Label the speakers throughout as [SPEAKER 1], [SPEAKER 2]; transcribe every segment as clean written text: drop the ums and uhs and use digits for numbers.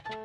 [SPEAKER 1] G'day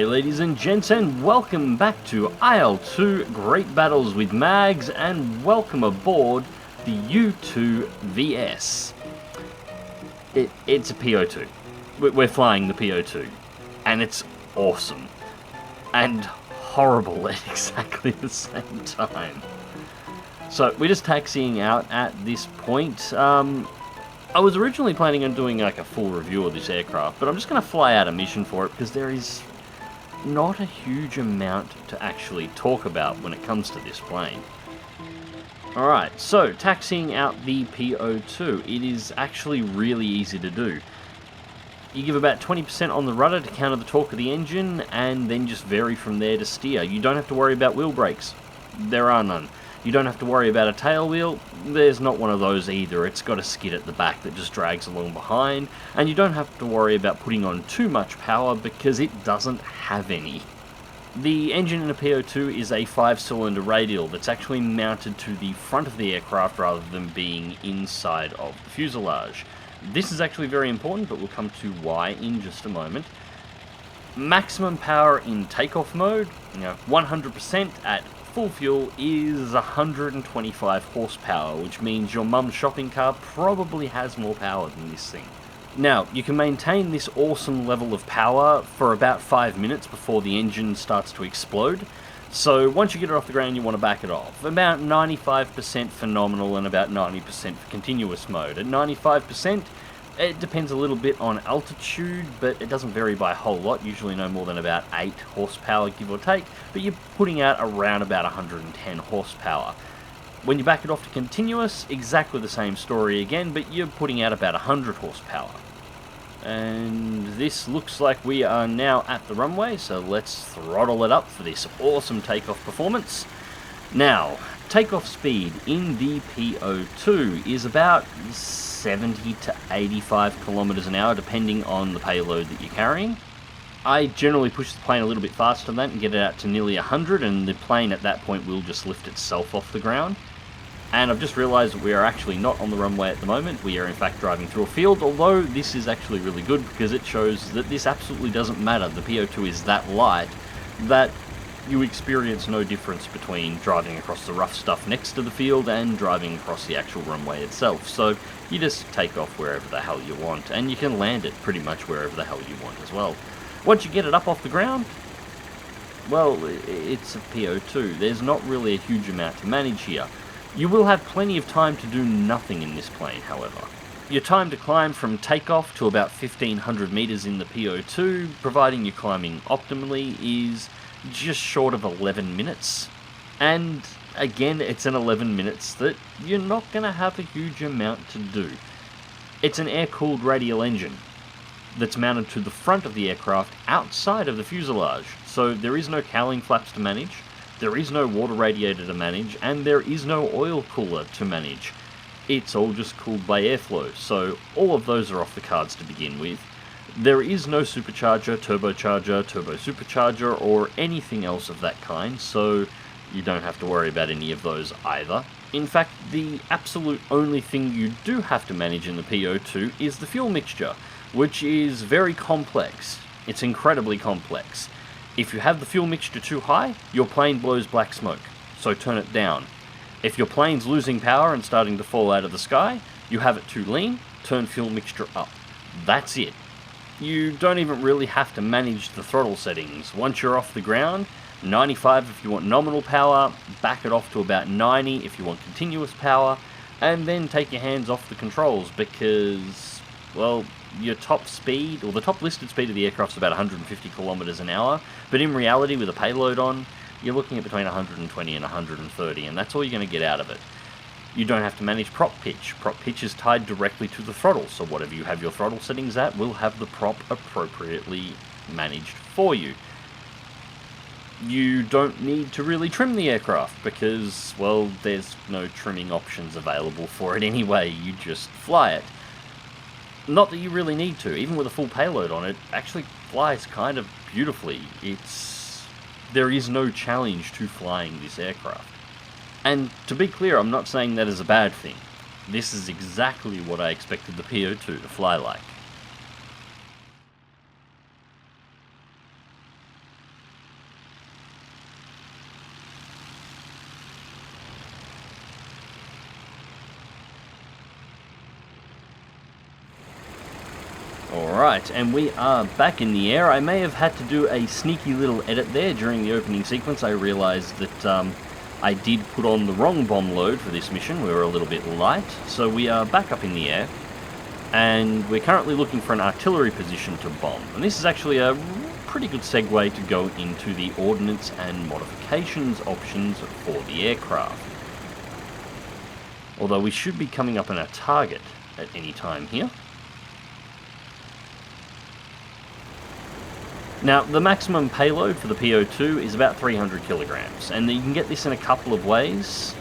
[SPEAKER 1] ladies and gents, and welcome back to IL-2 Great Battles with Mags, and welcome aboard the U2 VS. It's a PO2. We're flying the PO2, and it's awesome. And horrible at exactly the same time. So, we're just taxiing out at this point. I was originally planning on doing like a full review of this aircraft, but I'm just going to fly out a mission for it because there is not a huge amount to actually talk about when it comes to this plane. Alright, so taxiing out the PO2. It is actually really easy to do. You give about 20% on the rudder to counter the torque of the engine, and then just vary from there to steer. You don't have to worry about wheel brakes. There are none. You don't have to worry about a tail wheel. There's not one of those either. It's got a skid at the back that just drags along behind, and you don't have to worry about putting on too much power because it doesn't have any. The engine in a PO2 is a 5-cylinder radial that's actually mounted to the front of the aircraft rather than being inside of the fuselage. This is actually very important, but we'll come to why in just a moment. Maximum power in takeoff mode, 100% at full fuel is 125 horsepower, which means your mum's shopping cart probably has more power than this thing. Now, you can maintain this awesome level of power for about 5 minutes before the engine starts to explode. So once you get it off the ground, you want to back it off. About 95% for nominal and about 90% for continuous mode. At 95%, it depends a little bit on altitude, but it doesn't vary by a whole lot, usually no more than about 8 horsepower, give or take, but you're putting out around about 110 horsepower. When you back it off to continuous, exactly the same story again, but you're putting out about 100 horsepower. And this looks like we are now at the runway, so let's throttle it up for this awesome takeoff performance. Now, takeoff speed in the PO2 is about 70 to 85 kilometers an hour, depending on the payload that you're carrying. I generally push the plane a little bit faster than that and get it out to nearly 100, and the plane at that point will just lift itself off the ground. And I've just realised that we are actually not on the runway at the moment. We are in fact driving through a field, although this is actually really good because it shows that this absolutely doesn't matter. The PO2 is that light that you experience no difference between driving across the rough stuff next to the field and driving across the actual runway itself. So you just take off wherever the hell you want, and you can land it pretty much wherever the hell you want as well. Once you get it up off the ground, well, it's a PO2. There's not really a huge amount to manage here. You will have plenty of time to do nothing in this plane, however. Your time to climb from takeoff to about 1500 meters in the PO2, providing you're climbing optimally, is just short of 11 minutes. And again, it's an 11 minutes that you're not going to have a huge amount to do. It's an air-cooled radial engine that's mounted to the front of the aircraft outside of the fuselage, so there is no cowling flaps to manage, there is no water radiator to manage, and there is no oil cooler to manage. It's all just cooled by airflow, so all of those are off the cards to begin with. There is no supercharger, turbocharger, turbo supercharger, or anything else of that kind, so you don't have to worry about any of those either. In fact, the absolute only thing you do have to manage in the PO2 is the fuel mixture, which is very complex. It's incredibly complex. If you have the fuel mixture too high, your plane blows black smoke, so turn it down. If your plane's losing power and starting to fall out of the sky, you have it too lean, turn fuel mixture up. That's it. You don't even really have to manage the throttle settings. Once you're off the ground, 95 if you want nominal power, back it off to about 90 if you want continuous power, and then take your hands off the controls because, well, your top speed, or the top listed speed of the aircraft is about 150 kilometers an hour, but in reality with a payload on, you're looking at between 120 and 130, and that's all you're going to get out of it. You don't have to manage prop pitch. Prop pitch is tied directly to the throttle, so whatever you have your throttle settings at will have the prop appropriately managed for you. You don't need to really trim the aircraft because, well, there's no trimming options available for it anyway, you just fly it. Not that you really need to. Even with a full payload on it, actually flies kind of beautifully. There is no challenge to flying this aircraft. And to be clear, I'm not saying that is a bad thing. This is exactly what I expected the PO2 to fly like. Alright, and we are back in the air. I may have had to do a sneaky little edit there during the opening sequence. I realised that I did put on the wrong bomb load for this mission. We were a little bit light, so we are back up in the air. And we're currently looking for an artillery position to bomb. And this is actually a pretty good segue to go into the ordnance and modifications options for the aircraft. Although we should be coming up on our target at any time here. Now, the maximum payload for the PO2 is about 300 kilograms, and you can get this in a couple of ways.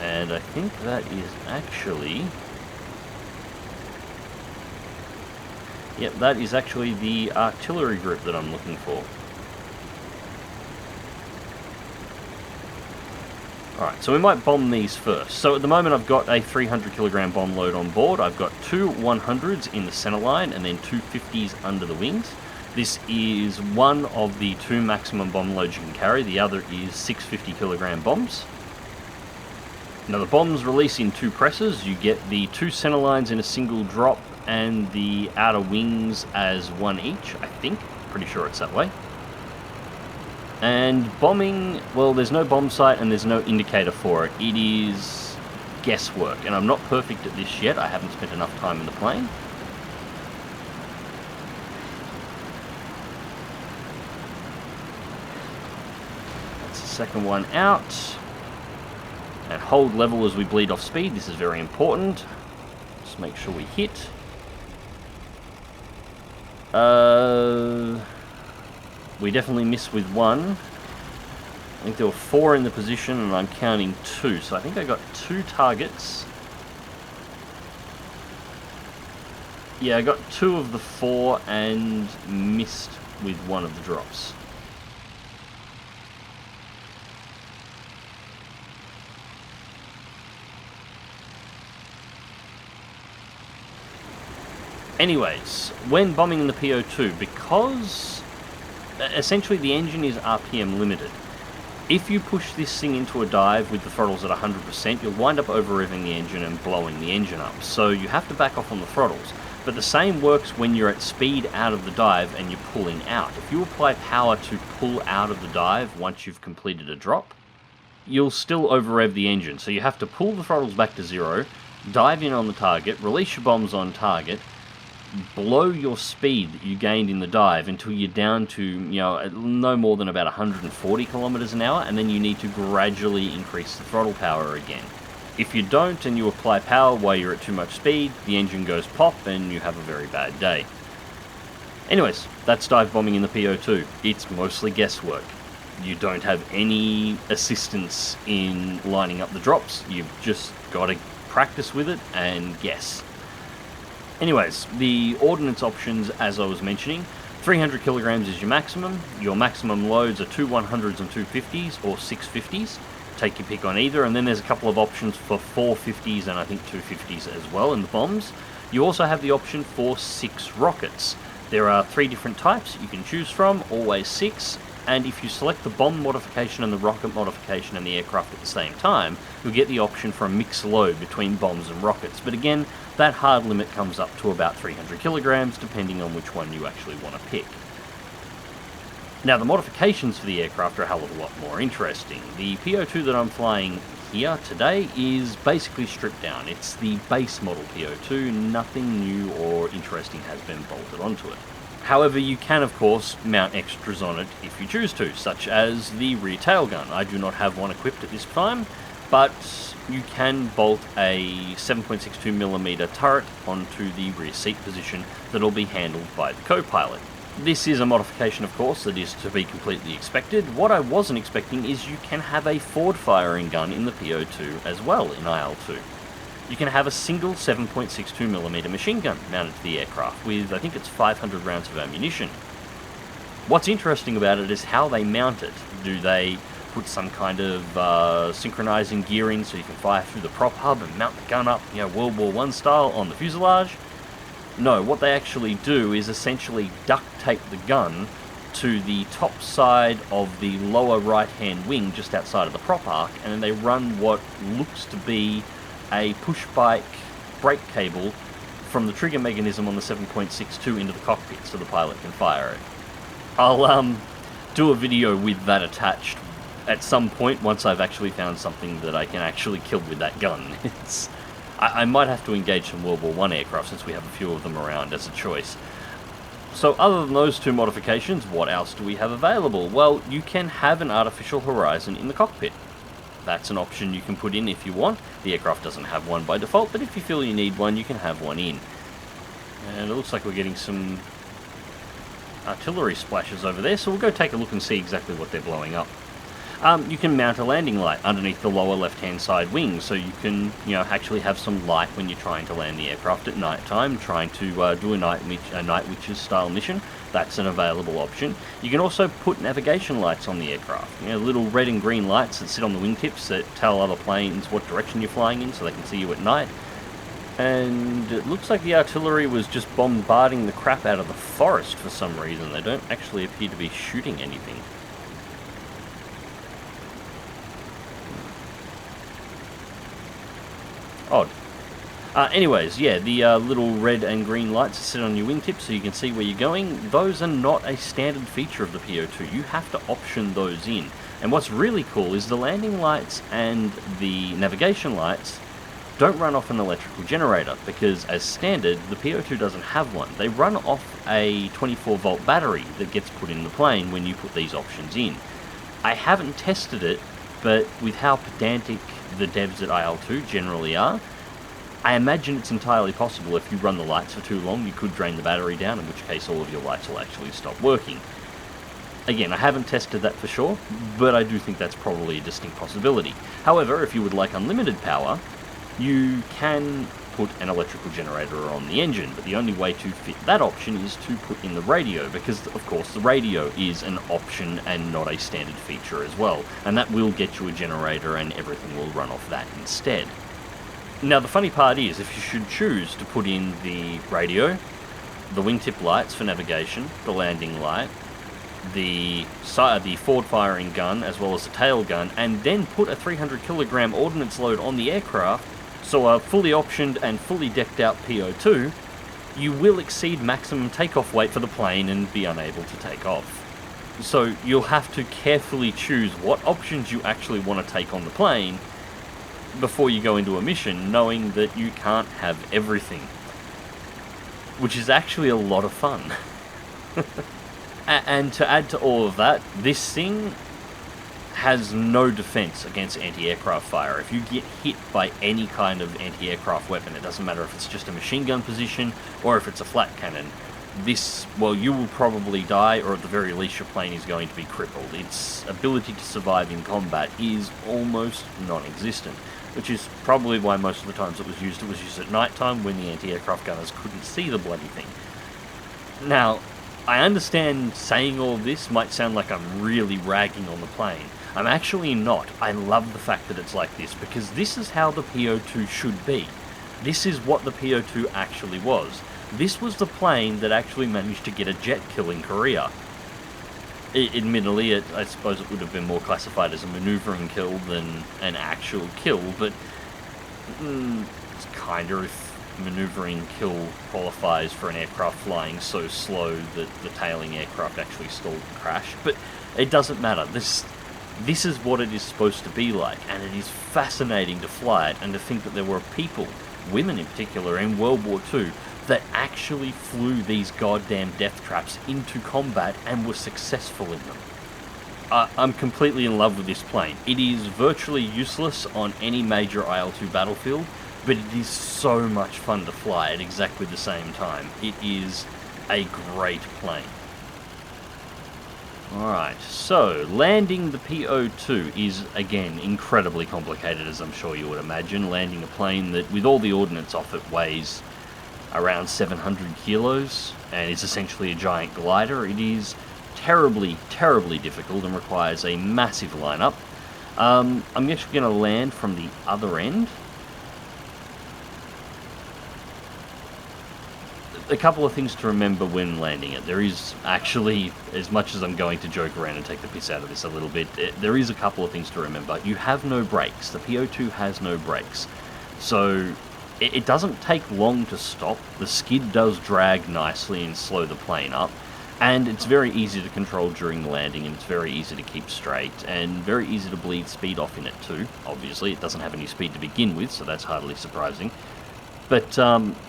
[SPEAKER 1] And I think that is actually... Yep, that is actually the artillery group that I'm looking for. Alright, so we might bomb these first. So at the moment I've got a 300 kilogram bomb load on board. I've got two 100s in the center line and then two 50s under the wings. This is one of the two maximum bomb loads you can carry. The other is 650 kilogram bombs. Now the bombs release in two presses. You get the two center lines in a single drop and the outer wings as one each, I think. Pretty sure it's that way. And bombing, well, there's no bomb sight and there's no indicator for it. It is guesswork, and I'm not perfect at this yet. I haven't spent enough time in the plane. That's the second one out. And hold level as we bleed off speed. This is very important. Just make sure we hit. We definitely missed with one. I think there were 4 in the position and I'm counting 2. So I think I got 2 targets. Yeah, I got 2 of the 4 and missed with one of the drops. Anyways, when bombing in the PO2, because essentially the engine is RPM limited, if you push this thing into a dive with the throttles at 100%, you'll wind up over-revving the engine and blowing the engine up. So you have to back off on the throttles. But the same works when you're at speed out of the dive and you're pulling out. If you apply power to pull out of the dive once you've completed a drop, you'll still over-rev the engine. So you have to pull the throttles back to 0, dive in on the target, release your bombs on target, blow your speed that you gained in the dive until you're down to, you know, no more than about 140 kilometers an hour, and then you need to gradually increase the throttle power again. If you don't and you apply power while you're at too much speed, the engine goes pop and you have a very bad day. Anyways, that's dive bombing in the PO2. It's mostly guesswork. You don't have any assistance in lining up the drops. You've just got to practice with it and guess. Anyways, the ordnance options, as I was mentioning, 300 kilograms is your maximum. Your maximum loads are 2 100s and 2 50s, or 6 50s. Take your pick on either, and then there's a couple of options for 4 50s and I think 2 50s as well in the bombs. You also have the option for 6 rockets. There are 3 different types you can choose from, always 6. And if you select the bomb modification and the rocket modification and the aircraft at the same time, you'll get the option for a mixed load between bombs and rockets. But again, that hard limit comes up to about 300 kilograms, depending on which one you actually want to pick. Now, the modifications for the aircraft are a hell of a lot more interesting. The PO2 that I'm flying here today is basically stripped down. It's the base model PO2, nothing new or interesting has been bolted onto it. However, you can of course mount extras on it if you choose to, such as the rear tailgun. I do not have one equipped at this time, but you can bolt a 7.62mm turret onto the rear seat position that'll be handled by the co-pilot. This is a modification, of course, that is to be completely expected. What I wasn't expecting is you can have a forward firing gun in the PO2 as well in IL-2. You can have a single 7.62mm machine gun mounted to the aircraft with, I think it's 500 rounds of ammunition. What's interesting about it is how they mount it. Do they put some kind of synchronizing gearing so you can fire through the prop hub and mount the gun up, World War I style on the fuselage? No, what they actually do is essentially duct tape the gun to the top side of the lower right-hand wing just outside of the prop arc, and then they run what looks to be a push bike brake cable from the trigger mechanism on the 7.62 into the cockpit so the pilot can fire it. I'll do a video with that attached at some point once I've actually found something that I can actually kill with that gun. I might have to engage some World War I aircraft since we have a few of them around as a choice. So other than those two modifications, what else do we have available? Well, you can have an artificial horizon in the cockpit. That's an option you can put in if you want. The aircraft doesn't have one by default, but if you feel you need one, you can have one in. And it looks like we're getting some artillery splashes over there, so we'll go take a look and see exactly what they're blowing up. You can mount a landing light underneath the lower left-hand side wing, so you can, actually have some light when you're trying to land the aircraft at night time, trying to do a night witches style mission. That's an available option. You can also put navigation lights on the aircraft, little red and green lights that sit on the wingtips that tell other planes what direction you're flying in, so they can see you at night. And it looks like the artillery was just bombarding the crap out of the forest for some reason. They don't actually appear to be shooting anything. Odd. Anyways, yeah, the little red and green lights that sit on your wingtips so you can see where you're going, those are not a standard feature of the PO2. You have to option those in. And what's really cool is the landing lights and the navigation lights don't run off an electrical generator, because as standard, the PO2 doesn't have one. They run off a 24-volt battery that gets put in the plane when you put these options in. I haven't tested it, but with how pedantic the devs at IL-2 generally are, I imagine it's entirely possible if you run the lights for too long, you could drain the battery down, in which case all of your lights will actually stop working. Again, I haven't tested that for sure, but I do think that's probably a distinct possibility. However, if you would like unlimited power, you can put an electrical generator on the engine, but the only way to fit that option is to put in the radio, because of course the radio is an option and not a standard feature as well, and that will get you a generator and everything will run off that instead. Now the funny part is, if you should choose to put in the radio, the wingtip lights for navigation, the landing light, the forward firing gun as well as the tail gun, and then put a 300 kilogram ordnance load on the aircraft, so a fully optioned and fully decked out PO2, you will exceed maximum takeoff weight for the plane and be unable to take off. So you'll have to carefully choose what options you actually want to take on the plane before you go into a mission, knowing that you can't have everything. Which is actually a lot of fun. And to add to all of that, this thing has no defense against anti-aircraft fire. If you get hit by any kind of anti-aircraft weapon, it doesn't matter if it's just a machine gun position or if it's a flat cannon, you will probably die, or at the very least your plane is going to be crippled. Its ability to survive in combat is almost non-existent, which is probably why most of the times it was used at night time when the anti-aircraft gunners couldn't see the bloody thing. Now, I understand saying all this might sound like I'm really ragging on the plane. I'm actually not. I love the fact that it's like this, because this is how the PO2 should be. This is what the PO2 actually was. This was the plane that actually managed to get a jet kill in Korea. Admittedly, I suppose it would have been more classified as a maneuvering kill than an actual kill, but it's kind of, if maneuvering kill qualifies for an aircraft flying so slow that the tailing aircraft actually stalled and crashed. But it doesn't matter. This is what it is supposed to be like, and it is fascinating to fly it, and to think that there were people, women in particular, in World War II, that actually flew these goddamn death traps into combat and were successful in them. I'm completely in love with this plane. It is virtually useless on any major IL-2 battlefield, but it is so much fun to fly at exactly the same time. It is a great plane. Alright, so landing the PO2 is, again, incredibly complicated, as I'm sure you would imagine. Landing a plane that, with all the ordnance off it, weighs around 700 kilos and is essentially a giant glider. It is terribly, terribly difficult and requires a massive lineup. I'm actually going to land from the other end. A couple of things to remember when landing it. There is actually, as much as I'm going to joke around and take the piss out of this a little bit, there is a couple of things to remember. You have no brakes. The PO2 has no brakes. So it doesn't take long to stop. The skid does drag nicely and slow the plane up. And it's very easy to control during the landing, and it's very easy to keep straight, and very easy to bleed speed off in it too. Obviously, it doesn't have any speed to begin with, so that's hardly surprising. But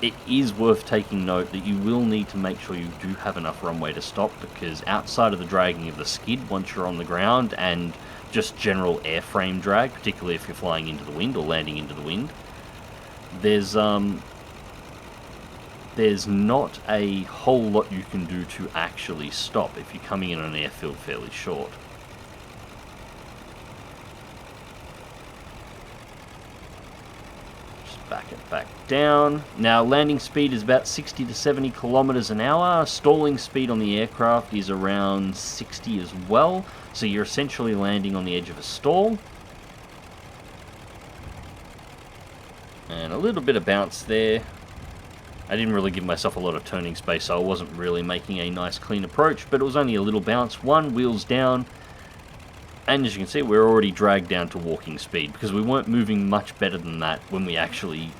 [SPEAKER 1] it is worth taking note that you will need to make sure you do have enough runway to stop, because outside of the dragging of the skid once you're on the ground and just general airframe drag, particularly if you're flying into the wind or landing into the wind, there's not a whole lot you can do to actually stop if you're coming in on an airfield fairly short. Back it back down. Now, landing speed is about 60 to 70 kilometers an hour. Stalling speed on the aircraft is around 60 as well. So you're essentially landing on the edge of a stall. And a little bit of bounce there. I didn't really give myself a lot of turning space, so I wasn't really making a nice clean approach, but it was only a little bounce. One, wheels down. And as you can see, we're already dragged down to walking speed, because we weren't moving much better than that when we actually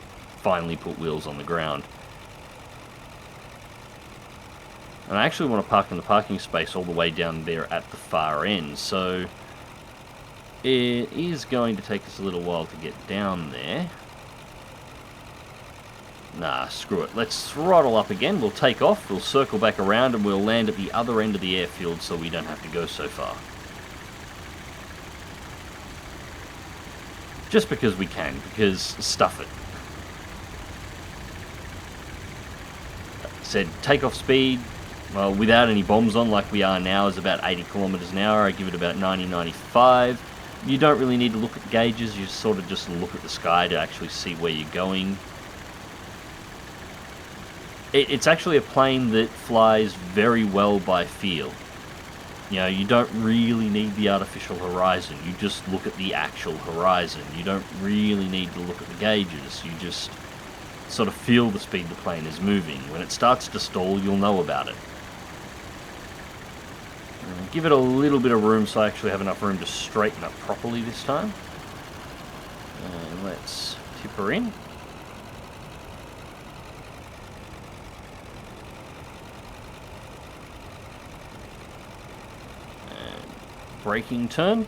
[SPEAKER 1] finally put wheels on the ground. And I actually want to park in the parking space all the way down there at the far end, so it is going to take us a little while to get down there. Nah, screw it. Let's throttle up again. We'll take off, we'll circle back around, and we'll land at the other end of the airfield so we don't have to go so far. Just because we can, because stuff it. Said takeoff speed, well, without any bombs on like we are now, is about 80 kilometers an hour. I give it about 90, 95. You don't really need to look at gauges, you sort of just look at the sky to actually see where you're going. It's actually a plane that flies very well by feel. You know, you don't really need the artificial horizon, you just look at the actual horizon. You don't really need to look at the gauges, you just sort of feel the speed the plane is moving. When it starts to stall, you'll know about it. Give it a little bit of room so I actually have enough room to straighten up properly this time. And let's tip her in. Braking turn,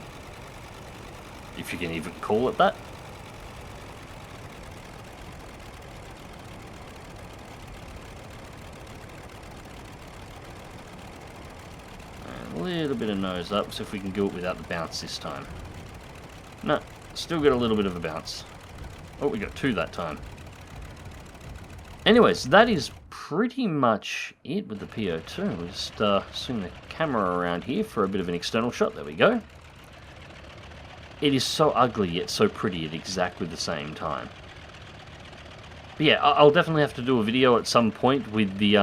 [SPEAKER 1] if you can even call it that. And a little bit of nose up, see if we can do it without the bounce this time. No, still got a little bit of a bounce. Oh, we got two that time. Anyways, that is pretty much it with the PO2. We'll just swing the camera around here for a bit of an external shot. There we go. It is so ugly yet so pretty at exactly the same time. But yeah, I'll definitely have to do a video at some point with the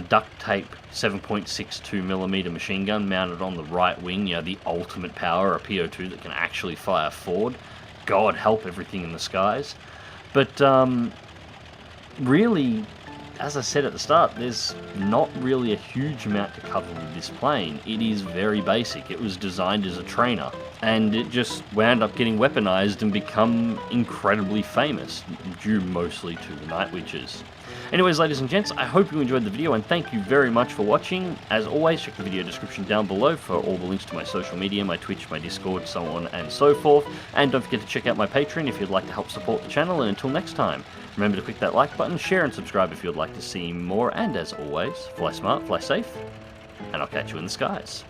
[SPEAKER 1] duct tape 7.62mm machine gun mounted on the right wing. You know, the ultimate power, a PO2 that can actually fire forward. God help everything in the skies. But really, as I said at the start, there's not really a huge amount to cover with this plane. It is very basic. It was designed as a trainer, and it just wound up getting weaponized and become incredibly famous, due mostly to the Night Witches. Anyways, ladies and gents, I hope you enjoyed the video, and thank you very much for watching. As always, check the video description down below for all the links to my social media, my Twitch, my Discord, so on and so forth. And don't forget to check out my Patreon if you'd like to help support the channel. And until next time, remember to click that like button, share and subscribe if you'd like to see more. And as always, fly smart, fly safe, and I'll catch you in the skies.